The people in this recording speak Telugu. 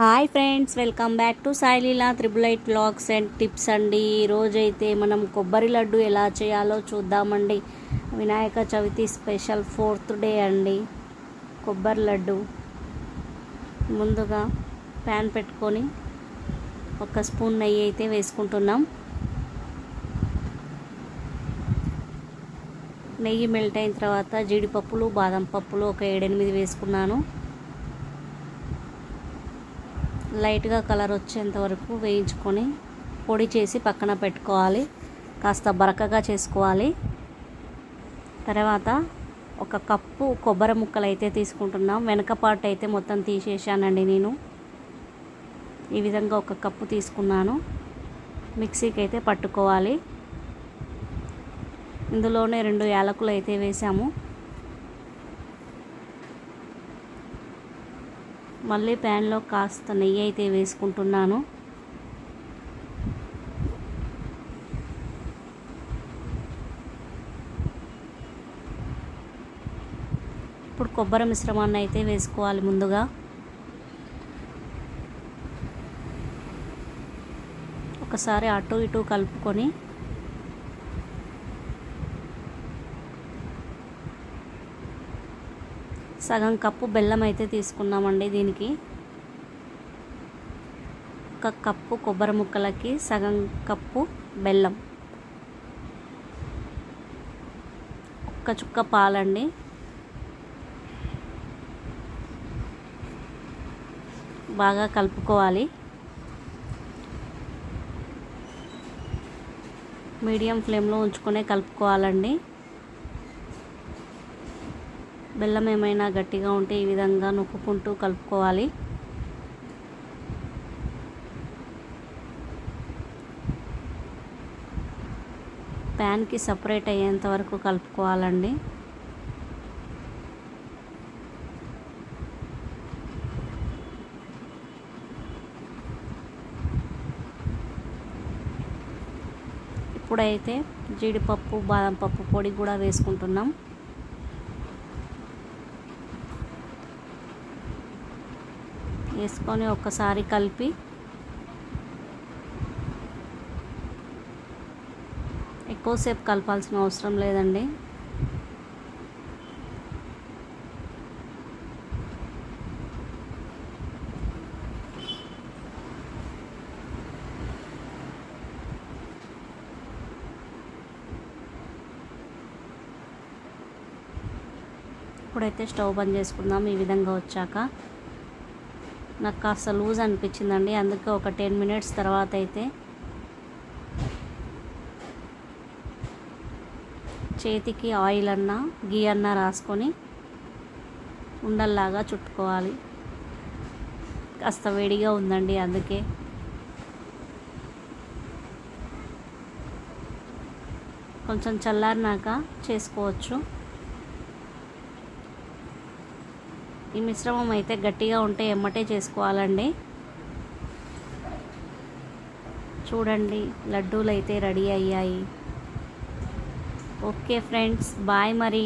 Hi friends, welcome back to Sai Leela 888 vlogs and tips అండి. ఈరోజైతే మనం కొబ్బరి లడ్డు ఎలా చేయాలో చూద్దామండి. Vinayaka Chavithi special 4th day అండి. కొబ్బరి లడ్డు ముందుగా ప్యాన్ పెట్టుకొని 1 స్పూన్ నెయ్యి అయితే వేసుకుంటున్నాం. నెయ్యి మెల్ట్ అయిన తర్వాత జీడిపప్పులు, బాదం పప్పులు ఒక 7-8 వేసుకున్నాను. లైట్గా కలర్ వచ్చేంత వరకు వేయించుకొని పొడి చేసి పక్కన పెట్టుకోవాలి. కాస్త బరకగా చేసుకోవాలి. తర్వాత 1 కప్పు కొబ్బరి ముక్కలు అయితే తీసుకుంటున్నాం. వెనక పార్ట్ అయితే మొత్తం తీసేసానండి నేను. ఈ విధంగా 1 కప్పు తీసుకున్నాను. మిక్సీకి అయితే పట్టుకోవాలి. ఇందులోనే 2 యాలకులు అయితే వేసాము. మళ్ళీ ప్యాన్లో కాస్త నెయ్యి అయితే వేసుకుంటున్నాను. ఇప్పుడు కొబ్బరి మిశ్రమాన్ని అయితే వేసుకోవాలి. ముందుగా ఒకసారి అటు ఇటు కలుపుకొని సగం కప్పు బెల్లం అయితే తీసుకున్నామండి. దీనికి 1 కప్పు కొబ్బరి ముక్కలకి సగం కప్పు బెల్లం, 1 చుక్క పాలండి. బాగా కలుపుకోవాలి. మీడియం ఫ్లేమ్లో ఉంచుకునే కలుపుకోవాలండి. బెల్లం ఏమైనా గట్టిగా ఉంటే ఈ విధంగా నొక్కుకుంటూ కలుపుకోవాలి. ప్యాన్కి సపరేట్ అయ్యేంత వరకు కలుపుకోవాలండి. ఇప్పుడైతే జీడిపప్పు, బాదం పప్పు పొడి కూడా వేసుకుంటున్నాం. వేసుకొని ఒక్కసారి కలిపి ఎక్కువసేపు కలపాల్సిన అవసరం లేదండి. ఇప్పుడైతే స్టవ్ బంద్ చేసుకుందాం. ఈ విధంగా వచ్చాక నాకు కాస్త లూజ్ అనిపించిందండి. అందుకే ఒక 10 మినిట్స్ తర్వాత అయితే చేతికి ఆయిల్ అన్నా గీ అన్నా రాసుకొని ఉండల్లాగా చుట్టుకోవాలి. కాస్త వేడిగా ఉందండి, అందుకే. కొంచెం చల్లారినాక చేసుకోవచ్చు. ఈ మిశ్రమం అయితే గట్టిగా ఉంటే ఎమ్మటే చేసుకోవాలండి. చూడండి, లడ్డూలు అయితే రెడీ అయ్యాయి. ఓకే ఫ్రెండ్స్, బాయ్ మరి.